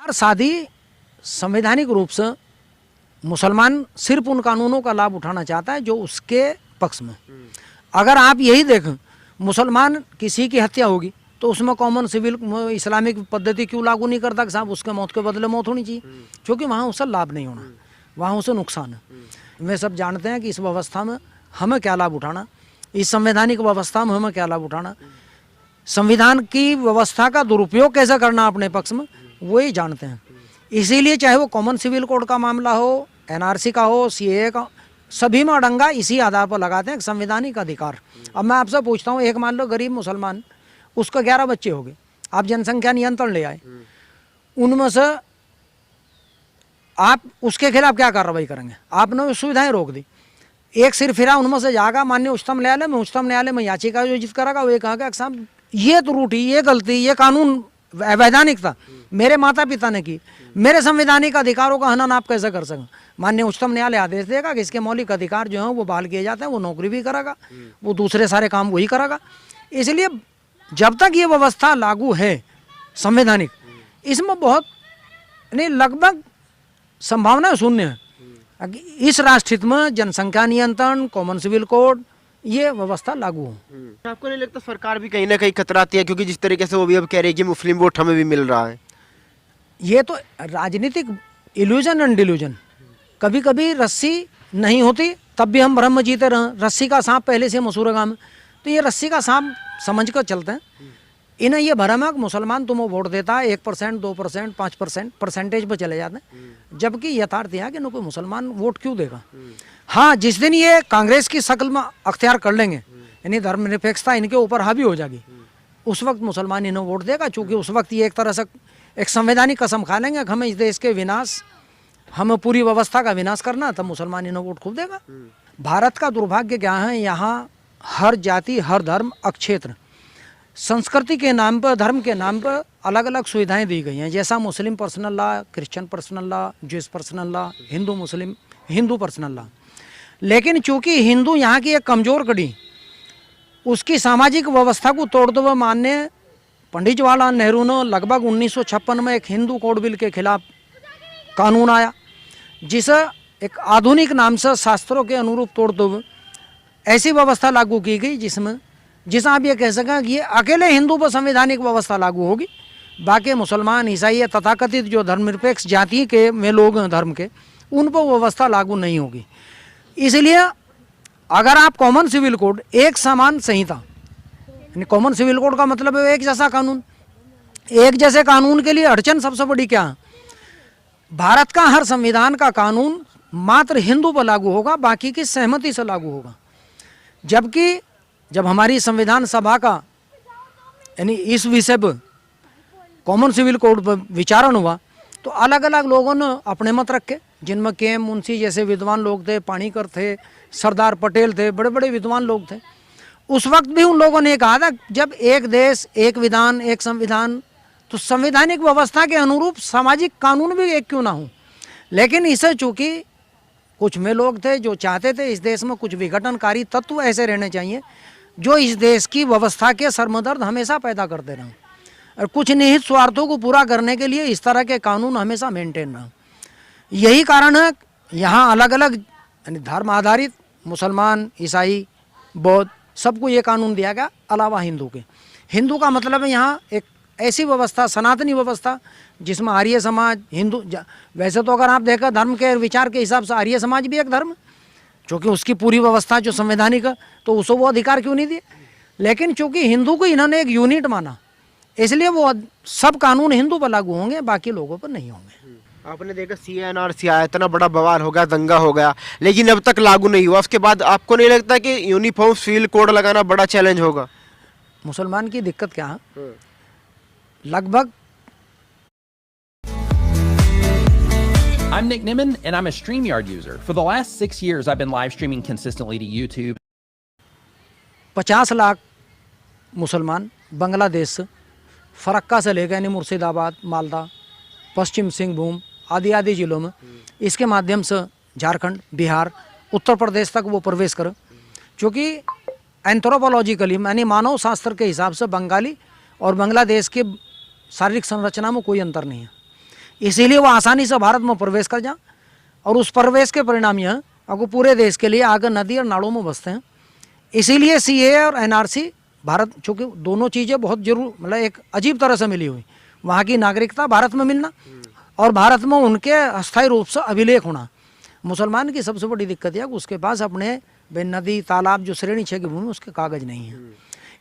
और शादी संवैधानिक रूप से मुसलमान सिर्फ उन कानूनों का लाभ उठाना चाहता है जो उसके पक्ष में। अगर आप यही देखें, मुसलमान किसी की हत्या होगी तो उसमें कॉमन सिविल इस्लामिक पद्धति क्यों लागू नहीं करता कि साहब उसके मौत के बदले मौत होनी चाहिए, क्योंकि वहाँ उससे लाभ नहीं होना, वहाँ उसे नुकसान है। वे सब जानते हैं कि इस व्यवस्था में हमें क्या लाभ उठाना, इस संवैधानिक व्यवस्था में हमें क्या लाभ उठाना, संविधान की व्यवस्था का दुरुपयोग कैसे करना अपने पक्ष में, वो ही जानते हैं। इसीलिए चाहे वो कॉमन सिविल कोड का मामला हो, एनआरसी का हो, सीएए का, सभी में अड़ंगा इसी आधार पर लगाते हैं संवैधानिक अधिकार। अब मैं आपसे पूछता हूँ, एक मान लो गरीब मुसलमान, उसको 11 बच्चे हो गए, आप जनसंख्या नियंत्रण ले आए, उनमें से आप उसके खिलाफ क्या कार्रवाई करेंगे? आपने सुविधाएं रोक दी, एक सिर फिरा उनमें से जाएगा माननीय उच्चतम न्यायालय में याचिका आयोजित करेगा, वो कहेगा कि साहब ये त्रुटि, ये गलती, ये कानून अवैधानिक था, मेरे माता पिता ने की, मेरे संवैधानिक अधिकारों का हनन आप कैसे कर सकें? माननीय उच्चतम न्यायालय आदेश देगा कि इसके मौलिक अधिकार जो हैं वो बहाल किए जाते हैं, वो नौकरी भी करेगा, वो दूसरे सारे काम वही करेगा। इसलिए जब तक ये व्यवस्था लागू है संवैधानिक, इसमें बहुत नहीं, लगभग संभावना शून्य है इस राष्ट्रहित में जनसंख्या नियंत्रण, कॉमन सिविल कोड, ये व्यवस्था लागू हो। आपको नहीं लगता सरकार भी कहीं ना कहीं खतराती है, क्योंकि जिस तरीके से वो भी अब कह रही है कि मुस्लिम वोट हमें भी मिल रहा है? ये तो राजनीतिक इल्यूजन एंड डिल्यूजन, कभी कभी रस्सी नहीं होती तब भी हम भ्रम में जीते रहे, रस्सी का सांप पहले से मशहूर है गाँव, तो ये रस्सी का सांप समझ कर चलते हैं। इन्हें ये भरम है कि मुसलमान तुम्हें वोट देता है, 1%, 2%, 5% परसेंटेज पर चले जाते हैं, जबकि यथार्थ यह है कि न कोई मुसलमान वोट क्यों देगा। हाँ, जिस दिन ये कांग्रेस की शक्ल में अख्तियार कर लेंगे, यानी धर्मनिरपेक्षता इनके ऊपर हावी हो जाएगी, उस वक्त मुसलमान इन्हें वोट देगा, चूँकि उस वक्त ये एक तरह से एक संवैधानिक कसम खा लेंगे कि हमें इस देश के विनाश, हमें पूरी व्यवस्था का विनाश करना, तब मुसलमान इन्हें वोट खूब देगा। भारत का दुर्भाग्य क्या है, यहाँ हर जाति, हर धर्म, क्षेत्र, संस्कृति के नाम पर, धर्म के नाम पर अलग अलग सुविधाएं दी गई हैं, जैसा Muslim personal law, Christian personal law, Jewish personal law, Hindu personal law. लेकिन चूंकि हिंदू यहाँ की एक कमज़ोर कड़ी, उसकी सामाजिक व्यवस्था को तोड़ते हुए माननीय पंडित जवाहरलाल नेहरू ने लगभग 1956 में एक हिंदू कोड बिल के खिलाफ कानून आया, जिसे एक आधुनिक नाम से शास्त्रों के अनुरूप तोड़ते हुए ऐसी व्यवस्था लागू की गई जिसे आप ये कह सकें कि ये अकेले हिंदू पर संवैधानिक व्यवस्था लागू होगी, बाकी मुसलमान, ईसाई, तथाकथित जो धर्मनिरपेक्ष जाति के में लोग हैं धर्म के, उन पर व्यवस्था लागू नहीं होगी। इसलिए अगर आप कॉमन सिविल कोड, एक समान संहिता, यानी कॉमन सिविल कोड का मतलब है एक जैसा कानून, एक जैसे कानून के लिए अड़चन सबसे बड़ी क्या है? भारत का हर संविधान का कानून मात्र हिंदू पर लागू होगा, बाकी की सहमति से लागू होगा। जबकि जब हमारी संविधान सभा का यानी इस विषय पर कॉमन सिविल कोड पर विचारण हुआ, तो अलग अलग लोगों ने अपने मत रखे, जिनमें के मुंशी जैसे विद्वान लोग थे, पाणिकर थे, सरदार पटेल थे, बड़े बड़े विद्वान लोग थे। उस वक्त भी उन लोगों ने कहा था जब एक देश, एक विधान, एक संविधान, तो संवैधानिक व्यवस्था के अनुरूप सामाजिक कानून भी एक क्यों ना हो। लेकिन इसे चूँकि कुछ में लोग थे जो चाहते थे इस देश में कुछ विघटनकारी तत्व ऐसे रहने चाहिए जो इस देश की व्यवस्था के सरमदर्द हमेशा पैदा करते रहें, और कुछ निहित स्वार्थों को पूरा करने के लिए इस तरह के कानून हमेशा मेंटेन रहें। यही कारण है यहाँ अलग अलग यानी धर्म आधारित मुसलमान, ईसाई, बौद्ध, सबको ये कानून दिया गया, अलावा हिंदू के। हिंदू का मतलब है यहाँ एक ऐसी व्यवस्था, सनातनी व्यवस्था, जिसमें आर्य समाज, हिंदू, वैसे तो अगर आप देखें धर्म के विचार के हिसाब से आर्य समाज भी एक धर्म, क्योंकि उसकी पूरी व्यवस्था जो संवैधानिक है, तो उसको वो अधिकार क्यों नहीं दिए। लेकिन चूंकि हिंदू को इन्होंने एक यूनिट माना, इसलिए वो सब कानून हिंदू पर लागू होंगे, बाकी लोगों पर नहीं होंगे। आपने देखा CNRC आया, इतना बड़ा बवाल हो गया, दंगा हो गया, लेकिन अब तक लागू नहीं हुआ। उसके बाद आपको नहीं लगता कि यूनिफॉर्म सिविल कोड लगाना बड़ा चैलेंज होगा? मुसलमान की दिक्कत क्या है, लगभग I'm Nick Nimmin, and I'm a StreamYard user. For the last 6 years, I've been live streaming consistently to YouTube. 50 lakh मुसलमान बांग्लादेश से, फरक्का से लेकर यानी मुर्शिदाबाद, मालदा, पश्चिम सिंहभूम आदि आदि जिलों में, इसके माध्यम से झारखंड, बिहार, उत्तर प्रदेश तक वो प्रवेश करें। क्योंकि एंथ्रोपोलॉजिकली यानी मानव शास्त्र के हिसाब से बंगाली और बांग्लादेश के शारीरिक संरचना में कोई अंतर नहीं है। इसीलिए वो आसानी से भारत में प्रवेश कर जाए, और उस प्रवेश के परिणाम यह आपको पूरे देश के लिए आगे नदी और नालों में बसते हैं। इसीलिए सीए और एनआरसी भारत, चूँकि दोनों चीज़ें बहुत जरूर मतलब एक अजीब तरह से मिली हुई, वहाँ की नागरिकता भारत में मिलना और भारत में उनके अस्थायी रूप से अभिलेख होना। मुसलमान की सबसे बड़ी दिक्कत है कि उसके पास अपने नदी तालाब जो श्रेणी 6 की भूमि उसके कागज नहीं है।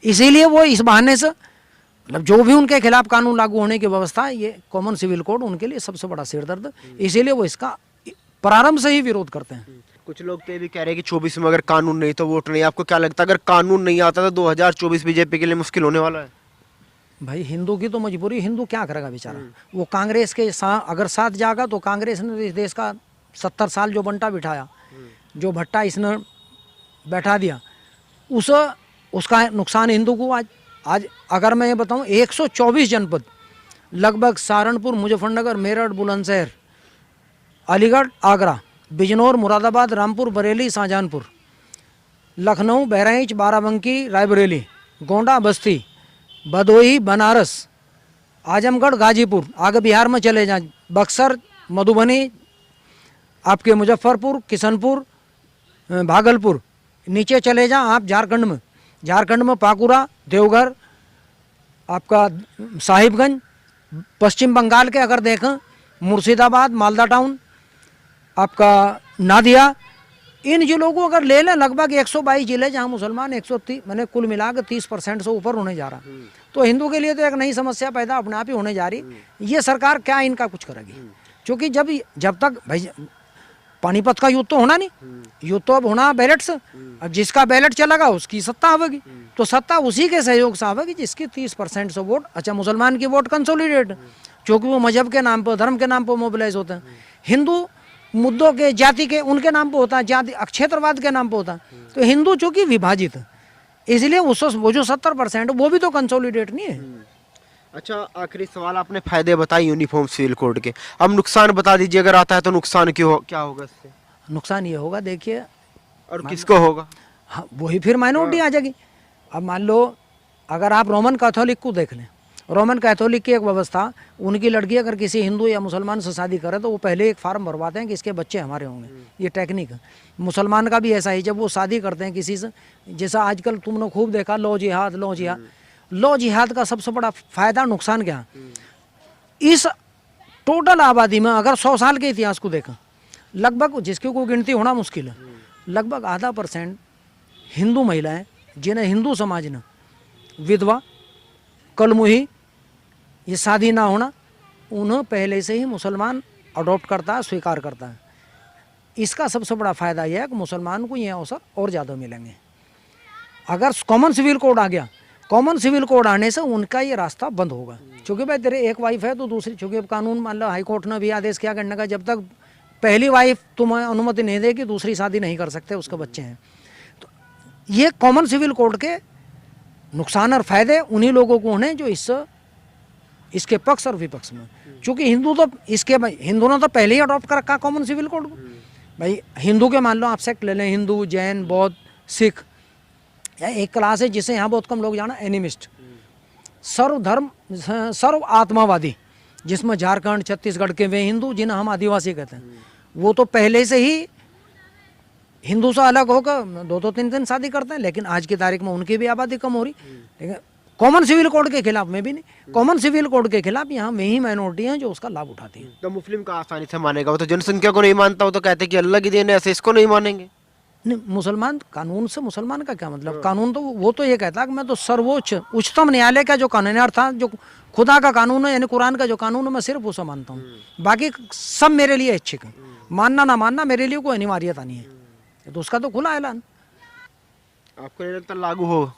इसीलिए वो इस बहाने से मतलब जो भी उनके खिलाफ कानून लागू होने की व्यवस्था है, ये कॉमन सिविल कोड उनके लिए सबसे बड़ा सिरदर्द, इसीलिए वो इसका प्रारंभ से ही विरोध करते हैं। कुछ लोग तो ये भी कह रहे हैं कि 24 में अगर कानून नहीं तो वोट नहीं। आपको क्या लगता है अगर कानून नहीं आता तो 2024 बीजेपी के लिए मुश्किल होने वाला है? भाई हिंदू की तो मजबूरी, हिंदू क्या करेगा बेचारा। वो कांग्रेस के अगर साथ जाएगा तो कांग्रेस ने इस देश का 70 साल जो बंटा बिठाया, जो भट्टा इसने बैठा दिया, उसका नुकसान हिंदू को आज अगर मैं ये बताऊं 124 जनपद लगभग सहारनपुर, मुजफ्फरनगर, मेरठ, बुलंदशहर, अलीगढ़, आगरा, बिजनौर, मुरादाबाद, रामपुर, बरेली, शाहजहांपुर, लखनऊ, बहराइच, बाराबंकी, रायबरेली, गोंडा, बस्ती, भदोही, बनारस, आजमगढ़, गाजीपुर, आगे बिहार में चले जाएं, बक्सर, मधुबनी, आपके मुजफ्फरपुर, किशनपुर, भागलपुर, नीचे चले जाएं आप झारखंड में पाकुरा, देवघर, आपका साहिबगंज, पश्चिम बंगाल के अगर देखें मुर्शिदाबाद, मालदा टाउन, आपका नादिया, इन जिलों को अगर ले लें लगभग 122 जिले जहाँ मुसलमान 130 मैंने कुल मिला के 30% से ऊपर होने जा रहा। तो हिंदू के लिए तो एक नई समस्या पैदा अपने आप ही होने जा रही। ये सरकार क्या इनका कुछ करेगी, क्योंकि जब तक भाई पानीपत का युद्ध तो होना नहीं, युद्ध तो अब होना बैलेट से। अब जिसका बैलेट चलेगा उसकी सत्ता आवेगी, तो सत्ता उसी के सहयोग से आवेगी जिसकी 30% से वोट, अच्छा मुसलमान की वोट कंसोलिडेट, क्योंकि वो मजहब के नाम पर, धर्म के नाम पर मोबिलाइज होते हैं। हिंदू मुद्दों के, जाति के, उनके नाम पर होता है, जाति क्षेत्रवाद के नाम पर होता है। तो हिंदू चूंकि विभाजित है, इसलिए वो जो 70% वो भी तो कंसोलिडेट नहीं है। अच्छा, आखिरी सवाल, आपने फायदे बताए यूनिफॉर्म सिविल कोड के, अब नुकसान बता दीजिए। अगर आता है तो नुकसान क्या होगा इससे? नुकसान ये होगा, देखिए, और किसको होगा? हाँ, वही फिर माइनॉरिटी आ जाएगी। अब मान लो अगर आप रोमन कैथोलिक को देख लें, रोमन कैथोलिक की एक व्यवस्था, उनकी लड़की अगर किसी हिंदू या मुसलमान से शादी करे तो वो पहले एक फार्म भरवाते हैं कि इसके बच्चे हमारे होंगे। ये टेक्निक है। मुसलमान का भी ऐसा ही, जब वो शादी करते हैं किसी से, जैसा आजकल तुमने खूब देखा लो जिहाद का सबसे बड़ा फायदा नुकसान क्या? इस टोटल आबादी में अगर 100 साल के इतिहास को देखें, लगभग जिसकी को गिनती होना मुश्किल है, लगभग आधा % हिंदू महिलाएं जिन्हें हिंदू समाज ने विधवा, कलमुही, ये शादी ना होना, उन्हें पहले से ही मुसलमान अडॉप्ट करता है, स्वीकार करता है। इसका सबसे बड़ा फ़ायदा यह है कि मुसलमान को ये अवसर और ज़्यादा मिलेंगे। अगर कॉमन सिविल कोड आ गया, कॉमन सिविल कोड आने से उनका ये रास्ता बंद होगा, क्योंकि भाई तेरे एक वाइफ है तो दूसरी, क्योंकि अब कानून मान लो हाई कोर्ट ने भी आदेश किया करने का, जब तक पहली वाइफ तुम्हें अनुमति नहीं देगी दूसरी शादी नहीं कर सकते, उसके बच्चे हैं। तो ये कॉमन सिविल कोड के नुकसान और फायदे उन्हीं लोगों को होने जो इसके पक्ष और विपक्ष में, क्योंकि हिंदू ने तो पहले ही अडॉप्ट कर रखा कॉमन सिविल कोड को। भाई हिंदू के मान लो आप सेक्ट ले लें, हिंदू, जैन, बौद्ध, सिख, या एक क्लास है जिसे यहाँ बहुत कम लोग जाना, एनिमिस्ट, सर्वधर्म सर्व आत्मावादी, जिसमें झारखंड, छत्तीसगढ़ के वे हिंदू जिन्हें हम आदिवासी कहते हैं, वो तो पहले से ही हिंदू से अलग होकर 2-2, 3-3 शादी करते हैं, लेकिन आज की तारीख में उनकी भी आबादी कम हो रही। लेकिन कॉमन सिविल कोड के खिलाफ में भी नहीं, कॉमन सिविल कोड के खिलाफ यहाँ में ही माइनॉरिटी हैं जो उसका लाभ उठाती हैं। तो मुस्लिम का आसानी से मानेगा, वो तो जनसंख्या को नहीं मानता, वो तो कहते हैं कि अल्लाह की देन है, ऐसे इसको नहीं मानेंगे। नहीं, मुसलमान कानून से मुसलमान का क्या मतलब? कानून तो वो तो ये कहता है कि मैं तो सर्वोच्च उच्चतम न्यायालय का जो कानून है, अर्थात जो खुदा का कानून है, यानी कुरान का जो कानून है, मैं सिर्फ उसे मानता हूँ, बाकी सब मेरे लिए ऐच्छिक है, मानना ना मानना मेरे लिए कोई अनिवार्यता नहीं है। तो उसका तो खुला ऐलान। आपको नहीं लगता लागू हो?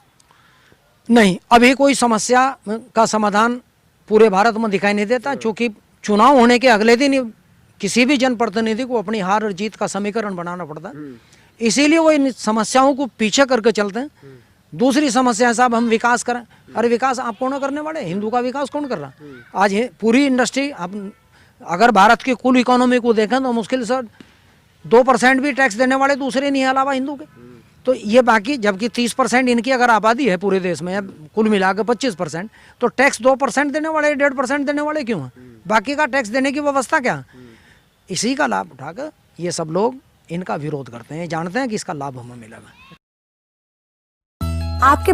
नहीं, अभी कोई समस्या का समाधान पूरे भारत में दिखाई नहीं देता, क्योंकि चुनाव होने के अगले दिन किसी भी जनप्रतिनिधि को अपनी हार और जीत का समीकरण बनाना पड़ता है, इसीलिए वो इन समस्याओं को पीछे करके चलते हैं। दूसरी समस्या है साहब हम विकास करें, अरे विकास आप कौन करने वाले? हिंदू का विकास कौन कर रहा? आज पूरी इंडस्ट्री, आप अगर भारत की कुल इकोनॉमी को देखें तो मुश्किल से 2% भी टैक्स देने वाले दूसरे नहीं है अलावा हिंदू के। तो ये बाकी, जबकि 30% इनकी अगर आबादी है पूरे देश में, या कुल मिलाकर 25%, तो टैक्स 2% देने वाले, 1.5% देने वाले क्यों हैं? बाकी का टैक्स देने की व्यवस्था क्या? इसी का लाभ उठाकर ये सब लोग इनका विरोध करते हैं, जानते हैं कि इसका लाभ हमें मिलेगा। आपके